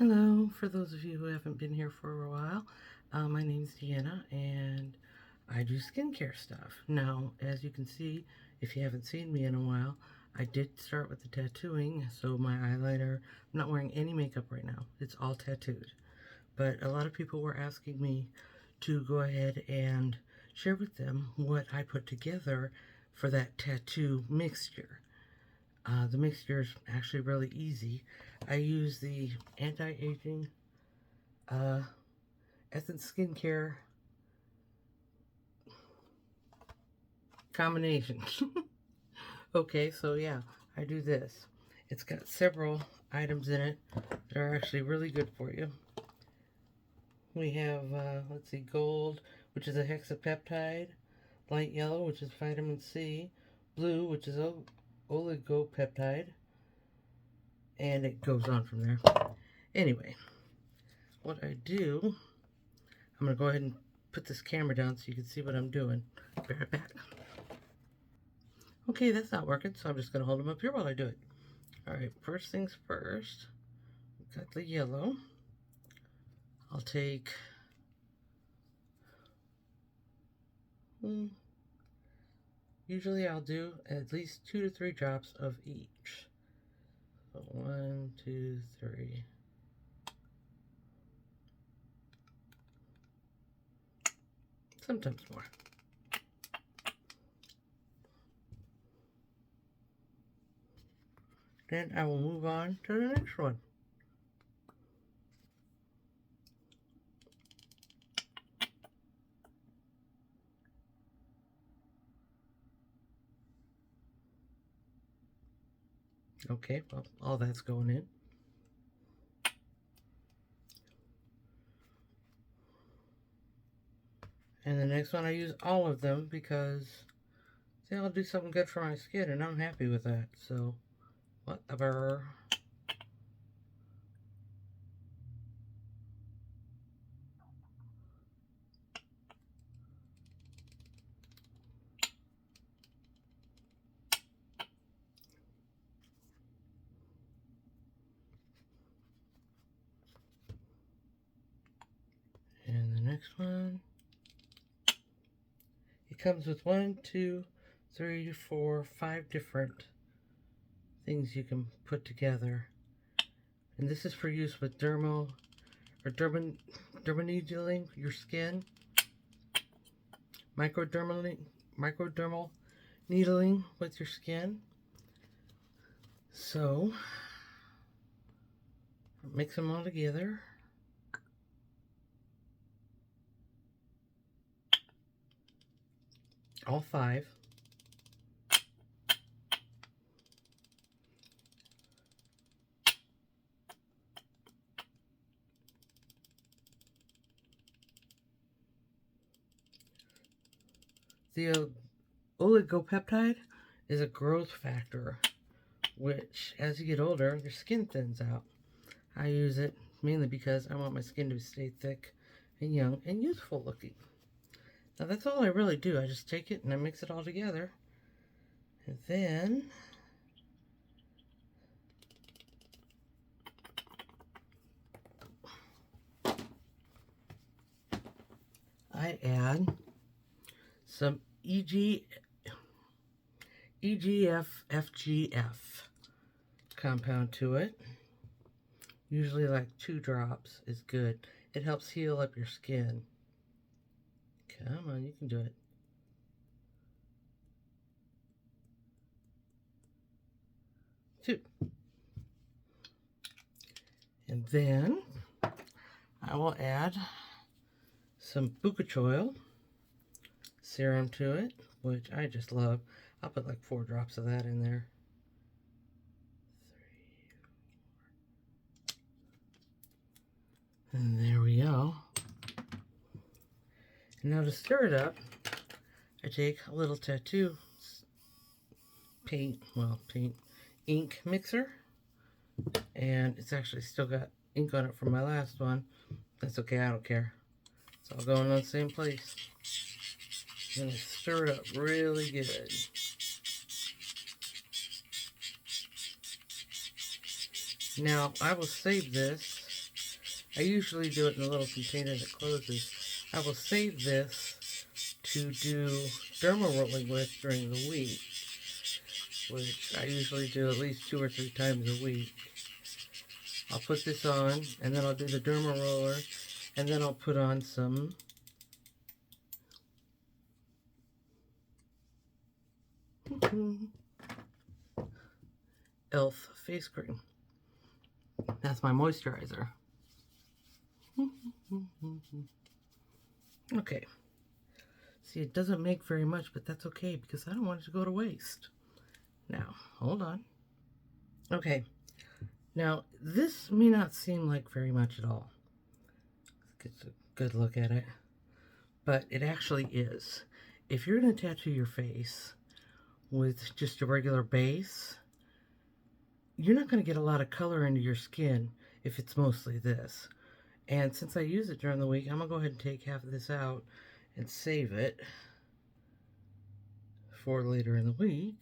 Hello, for those of you who haven't been here for a while, my name is Deanna and I do skincare stuff. Now, as you can see, if you haven't seen me in a while, I did start with the tattooing, so my eyeliner, I'm not wearing any makeup right now. It's all tattooed. But a lot of people were asking me to go ahead and share with them what I put together for that tattoo mixture. The mixture is actually really easy. I use the anti-aging Essence Skincare combination. Okay, so yeah, I do this. It's got several items in it that are actually really good for you. We have, let's see, gold, which is a hexapeptide, light yellow, which is vitamin C, blue, which is oligopeptide, and it goes on from there. Anyway, what I do, I'm going to go ahead and put this camera down so you can see what I'm doing. Be right back. Okay, that's not working, so I'm just going to hold them up here while I do it. Alright, first things first, got the yellow. I'll take usually I'll do at least 2 to 3 drops of each. So 1, 2, 3. Sometimes more. Then I will move on to the next one. Okay, well, all that's going in. And the next one I use all of them because they all do something good for my skin and I'm happy with that. So, whatever. And the next one. It comes with 1, 2, 3, 4, 5 different things you can put together. And this is for use with dermaneedling your skin, microdermal needling with your skin. So, mix them all together. All 5. The oligopeptide is a growth factor, which as you get older, your skin thins out. I use it mainly because I want my skin to stay thick and young and youthful looking. Now that's all I really do. I just take it and I mix it all together. And then I add some EGF-FGF compound to it. Usually like 2 drops is good. It helps heal up your skin. Come on, you can do it. Two. And then I will add some Bucachoil serum to it, which I just love. I'll put like 4 drops of that in there. 3, 4. And there we go. And now to stir it up, I take a little tattoo ink mixer. And it's actually still got ink on it from my last one. That's okay, I don't care. It's all going on the same place. I'm gonna stir it up really good. Now, I will save this I usually do it in a little container that closes. I will save this to do derma rolling with during the week, which I usually do at least 2 or 3 times a week. I'll put this on, and then I'll do the derma roller, and then I'll put on some e.l.f. face cream. That's my moisturizer. Okay. See, it doesn't make very much, but that's okay because I don't want it to go to waste. Now, hold on. Okay. Now, this may not seem like very much at all. Let's get a good look at it. But it actually is. If you're going to tattoo your face with just a regular base, you're not going to get a lot of color into your skin if it's mostly this. And since I use it during the week, I'm going to go ahead and take half of this out and save it for later in the week.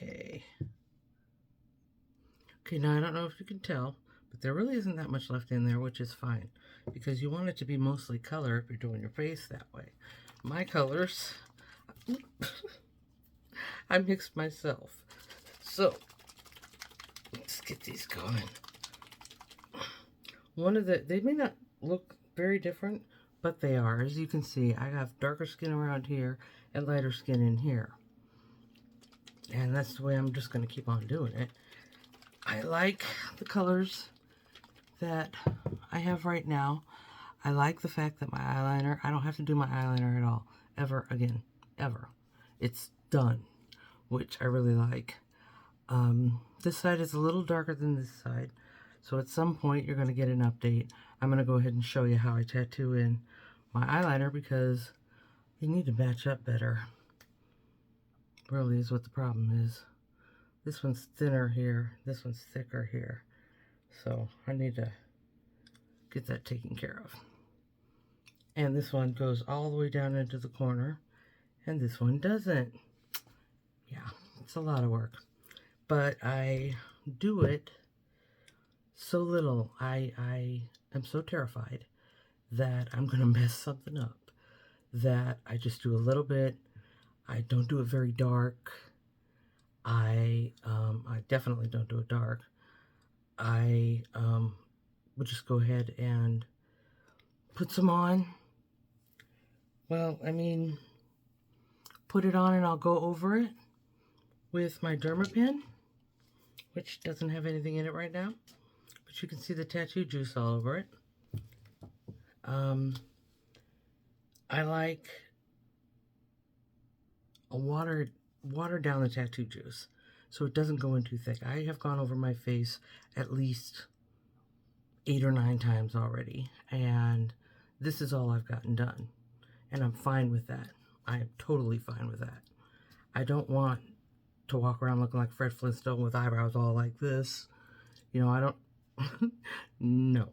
Okay. Okay, now I don't know if you can tell, but there really isn't that much left in there, which is fine, because you want it to be mostly color if you're doing your face that way. My colors, I mixed myself. So, let's get these going. They may not look very different, but they are. As you can see, I have darker skin around here and lighter skin in here. And that's the way I'm just going to keep on doing it. I like the colors that I have right now. I like the fact that my eyeliner, I don't have to do my eyeliner at all. Ever again. Ever. It's done. Which I really like. This side is a little darker than this side. So at some point you're going to get an update. I'm going to go ahead and show you how I tattoo in my eyeliner because they need to match up better. Really is what the problem is. This one's thinner here. This one's thicker here. So I need to get that taken care of. And this one goes all the way down into the corner. And this one doesn't. Yeah, it's a lot of work. But I do it so little. I am so terrified that I'm going to mess something up that I just do a little bit. I don't do it very dark. I definitely don't do it dark. I would just go ahead and put some on. Well, I mean, put it on and I'll go over it with my Dermapen, which doesn't have anything in it right now, but you can see the tattoo juice all over it. I like a water down the tattoo juice so it doesn't go in too thick. I have gone over my face at least 8 or 9 times already, and this is all I've gotten done, and I'm fine with that. I am totally fine with that. I don't want to walk around looking like Fred Flintstone with eyebrows all like this. You know, I don't no,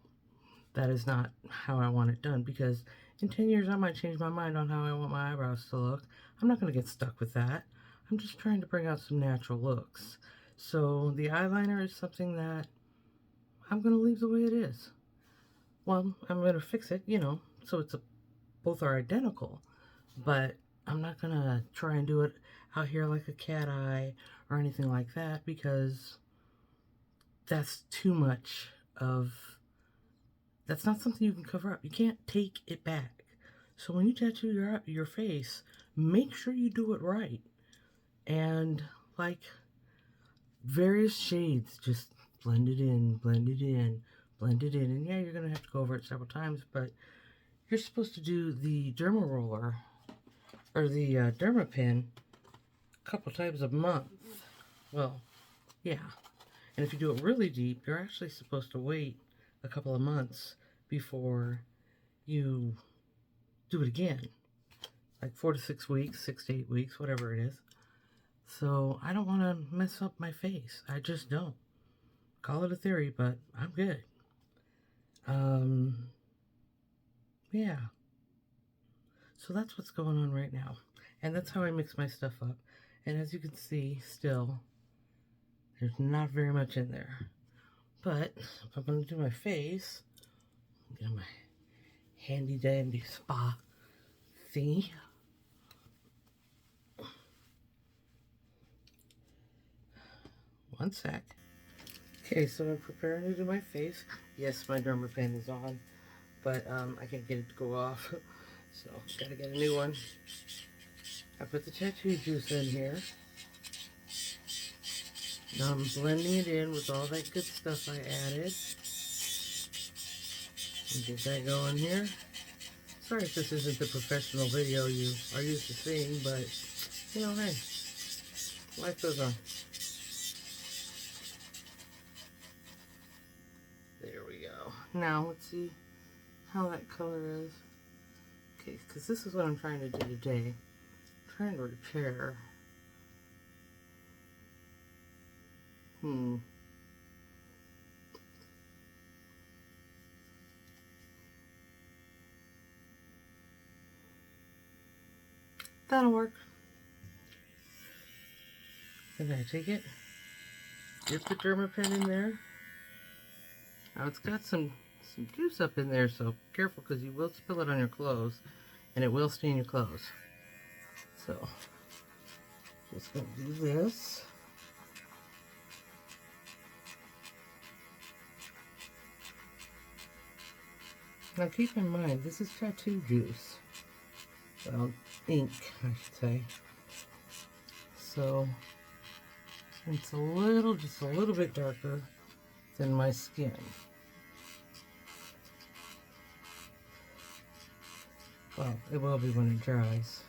that is not how I want it done, because in 10 years I might change my mind on how I want my eyebrows to look. I'm not going to get stuck with that. I'm just trying to bring out some natural looks. So the eyeliner is something that I'm going to leave the way it is. Well, I'm going to fix it, you know, so both are identical. But I'm not going to try and do it out here like a cat eye or anything like that, because that's too much of... That's not something you can cover up. You can't take it back. So when you tattoo your face, make sure you do it right. And like various shades, just blend it in, blend it in, blend it in. And yeah, you're going to have to go over it several times, but you're supposed to do the derma roller or the Dermapen a couple times a month. Well, yeah. And if you do it really deep, you're actually supposed to wait a couple of months before you do it again. Like 4 to 6 weeks, 6 to 8 weeks, whatever it is. So I don't want to mess up my face. I just don't. Call it a theory, but I'm good. Um, yeah. So that's what's going on right now. And that's how I mix my stuff up. And as you can see, still, there's not very much in there. But if I'm going to do my face, get my handy dandy spa thingy. One sec. Okay, so I'm preparing to do my face. Yes, my Dermapen is on, but I can't get it to go off, so gotta get a new one. I put the tattoo juice in here. Now I'm blending it in with all that good stuff I added. And get that going here. Sorry if this isn't the professional video you are used to seeing, but you know, hey, life goes on. There we go. Now let's see how that color is. Okay, because this is what I'm trying to do today. I'm trying to repair. That'll work. And I take it, dip the Dermapen in there. Now it's got some juice up in there, so careful because you will spill it on your clothes and it will stain your clothes. So, just gonna do this. Now keep in mind, this is tattoo juice. Well, ink, I should say. So, it's just a little bit darker than my skin. Well, it will be when it dries.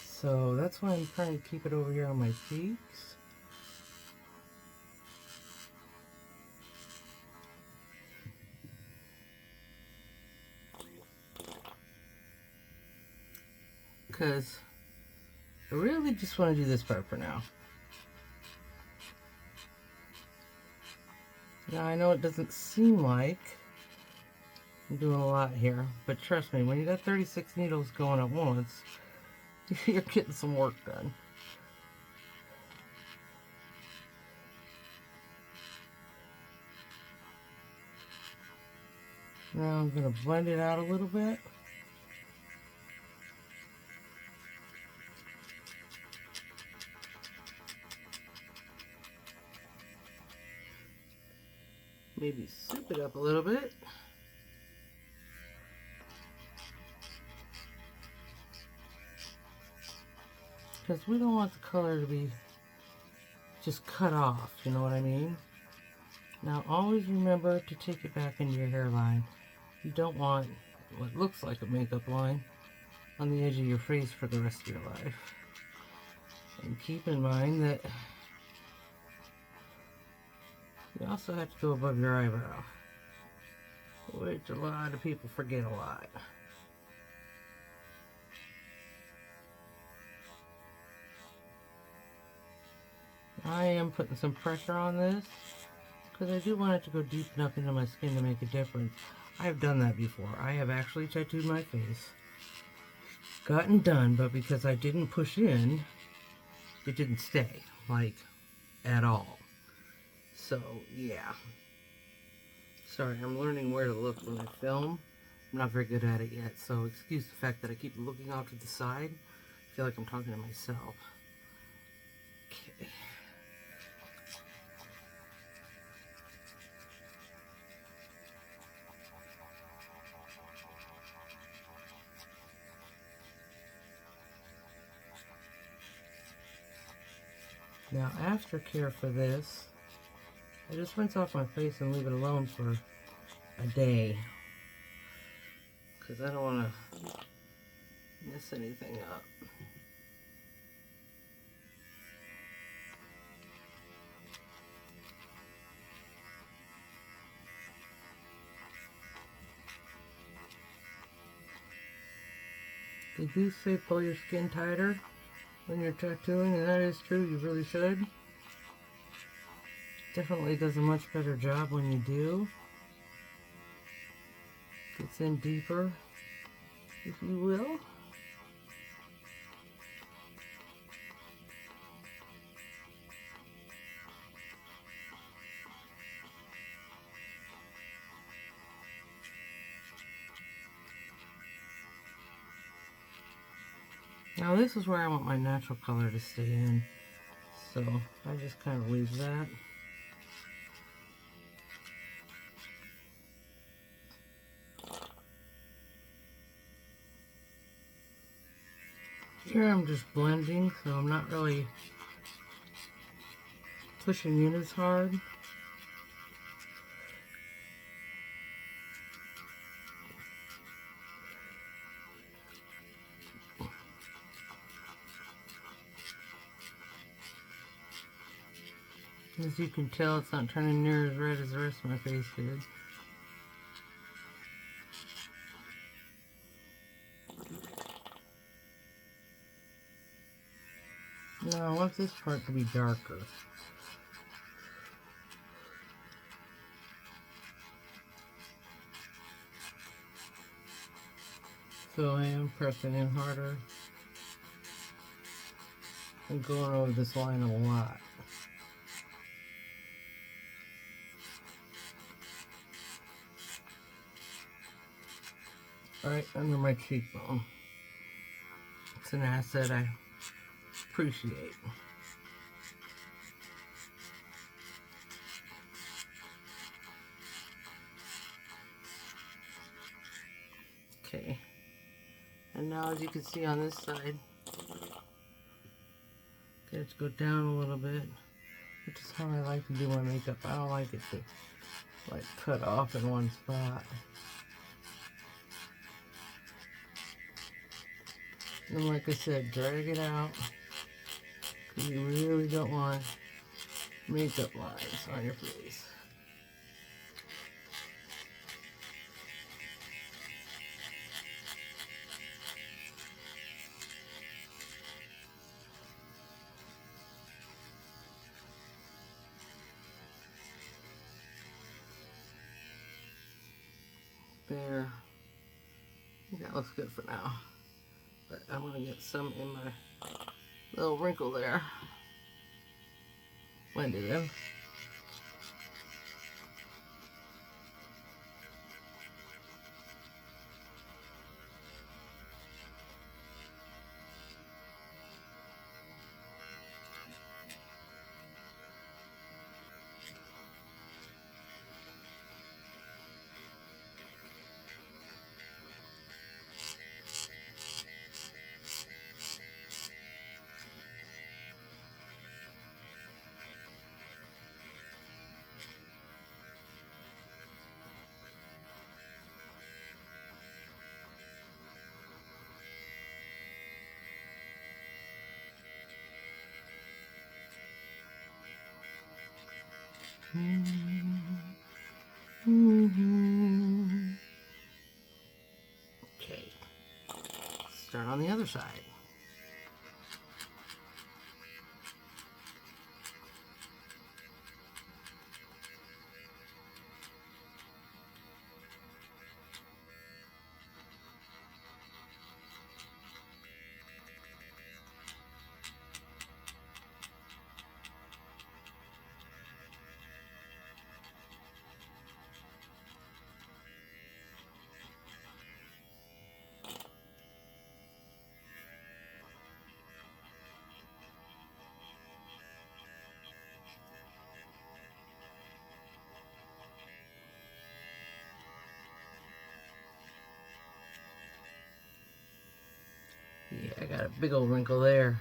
So that's why I'm trying to keep it over here on my cheeks. Because I really just want to do this part for now. Now I know it doesn't seem like I'm doing a lot here, but trust me, when you got 36 needles going at once, you're getting some work done. Now I'm going to blend it out a little bit. Maybe soup it up a little bit. Because we don't want the color to be just cut off, you know what I mean? Now always remember to take it back into your hairline. You don't want what looks like a makeup line on the edge of your face for the rest of your life. And keep in mind that you also have to go above your eyebrow, which a lot of people forget a lot. I am putting some pressure on this because I do want it to go deep enough into my skin to make a difference. I've done that before. I have actually tattooed my face, gotten done, but because I didn't push in, it didn't stay, like, at all. So, yeah. Sorry, I'm learning where to look when I film. I'm not very good at it yet, so excuse the fact that I keep looking off to the side. I feel like I'm talking to myself. Okay. Now, aftercare for this, I just rinse off my face and leave it alone for a day. Because I don't want to mess anything up. They do say pull your skin tighter. when you're tattooing, and that is true, you really should. Definitely does a much better job when you do. Gets in deeper, if you will. Now this is where I want my natural color to stay in, so I just kind of leave that. Here I'm just blending, so I'm not really pushing in as hard. As you can tell, it's not turning near as red as the rest of my face did. Now I want this part to be darker. So I am pressing in harder and going over this line a lot. Right under my cheekbone. It's an asset I appreciate. Okay. And now, as you can see on this side, get it to go down a little bit, which is how I like to do my makeup. I don't like it to like cut off in one spot. And like I said, drag it out, because you really don't want makeup lines on your face. There. I think that looks good for now. But I'm going to get some in my little wrinkle there. Blend it in. Okay, start on the other side. Yeah, I got a big old wrinkle there.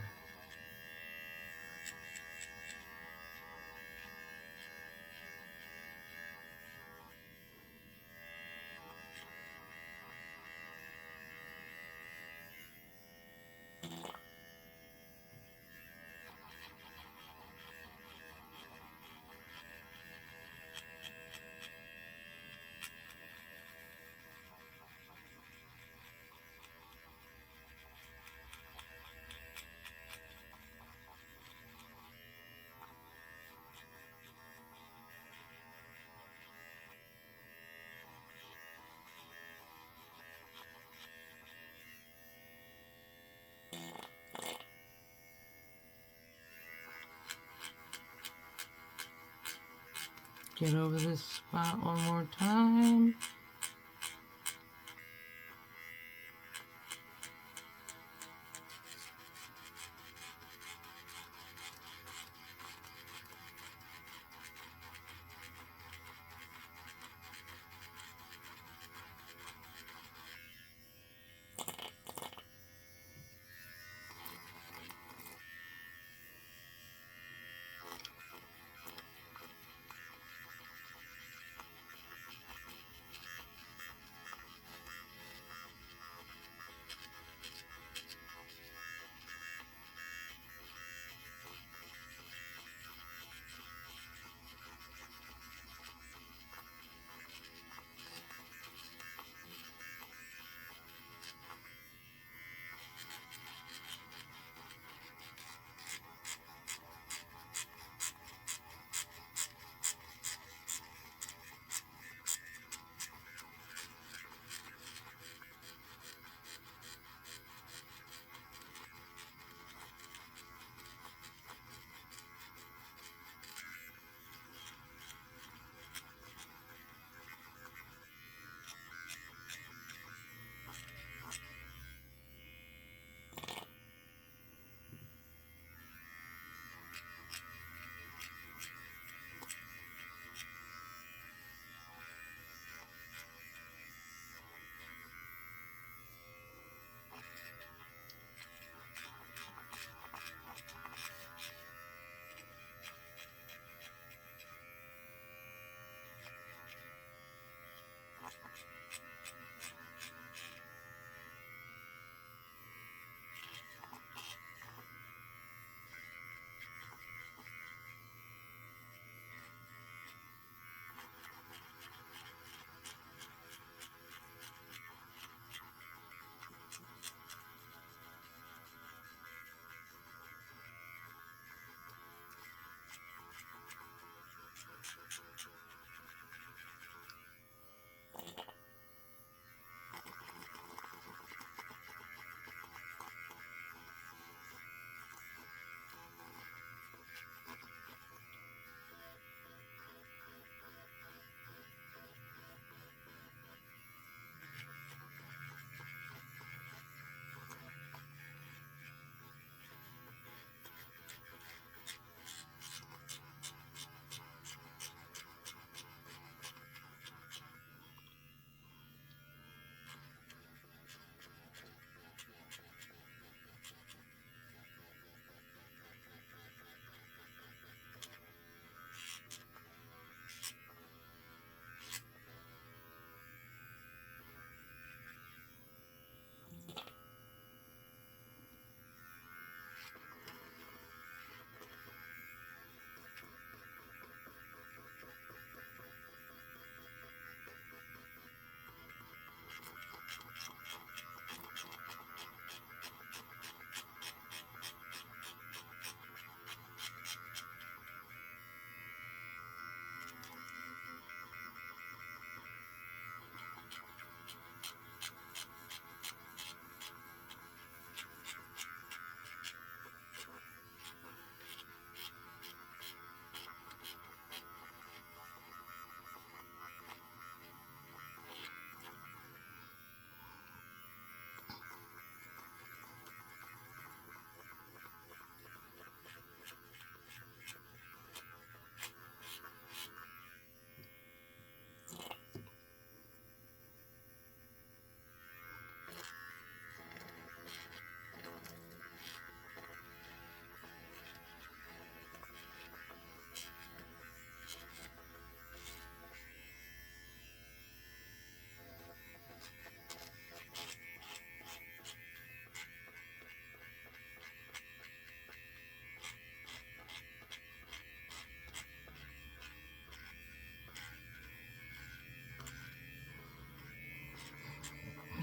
get over this spot one more time.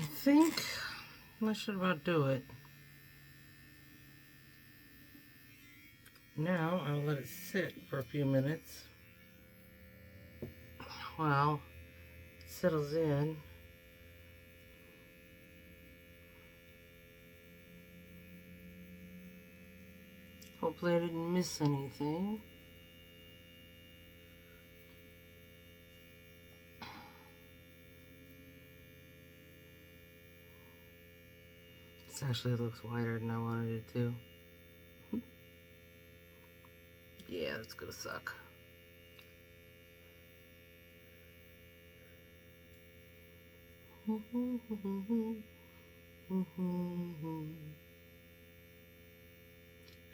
I think that should about do it. Now I'll let it sit for a few minutes while it settles in. Hopefully I didn't miss anything. Actually, it looks wider than I wanted it to. Yeah, it's gonna suck.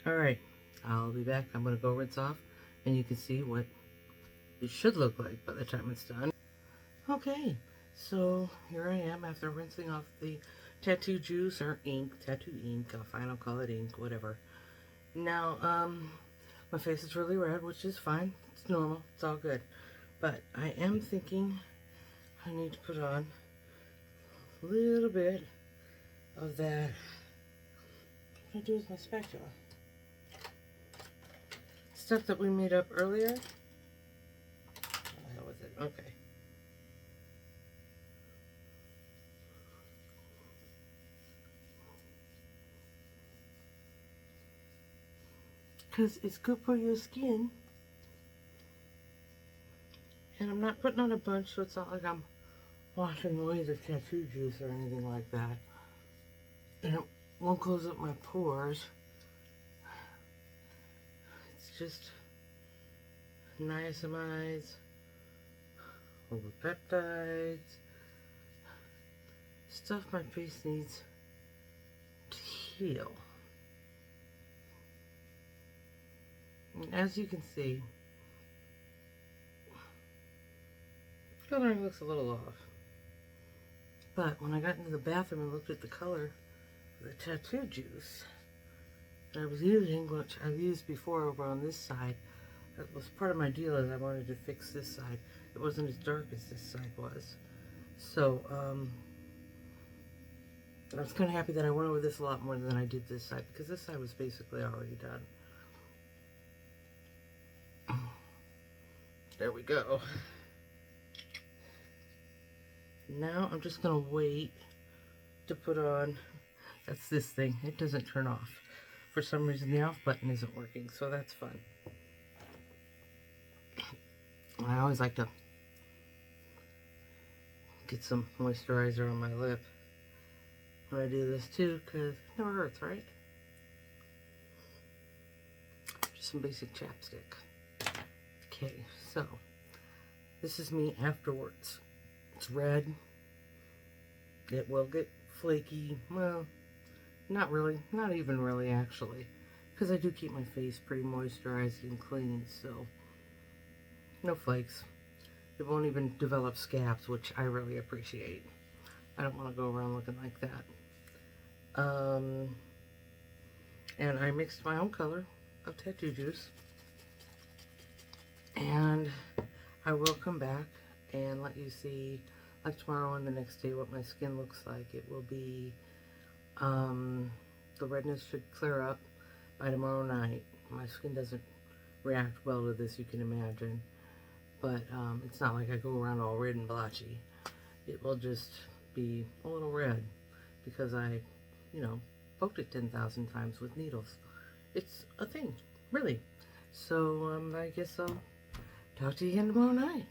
Alright, I'll be back. I'm gonna go rinse off, and you can see what it should look like by the time it's done. Okay, so here I am after rinsing off the tattoo juice or ink, tattoo ink, fine, I'll call it ink, whatever. Now, my face is really red, which is fine. It's normal. It's all good. But I am thinking I need to put on a little bit of that. What do I do with my spatula? Stuff that we made up earlier. What the hell was it? Okay. Because it's good for your skin. And I'm not putting on a bunch, so it's not like I'm washing away the tattoo juice or anything like that. And it won't close up my pores. It's just niacinamides, peptides, stuff my face needs to heal. And as you can see, coloring looks a little off. But when I got into the bathroom and looked at the color of the tattoo juice that I was using, which I've used before over on this side, that was part of my deal, is I wanted to fix this side. It wasn't as dark as this side was. So, I was kind of happy that I went over this a lot more than I did this side, because this side was basically already done. There we go. Now I'm just going to wait to put on, that's this thing. It doesn't turn off. For some reason the off button isn't working, so that's fun. I always like to get some moisturizer on my lip when I do this too, because it never hurts, right? Just some basic chapstick. Okay, so this is me afterwards. It's red. It will get flaky. Well, not really. Not even really, actually. Because I do keep my face pretty moisturized and clean, so no flakes. It won't even develop scabs, which I really appreciate. I don't want to go around looking like that. And I mixed my own color of tattoo juice. And I will come back and let you see, like tomorrow and the next day, what my skin looks like. It will be, the redness should clear up by tomorrow night. My skin doesn't react well to this, you can imagine. But it's not like I go around all red and blotchy. It will just be a little red because I, you know, poked it 10,000 times with needles. It's a thing, really. So I guess I'll talk to you again tomorrow night.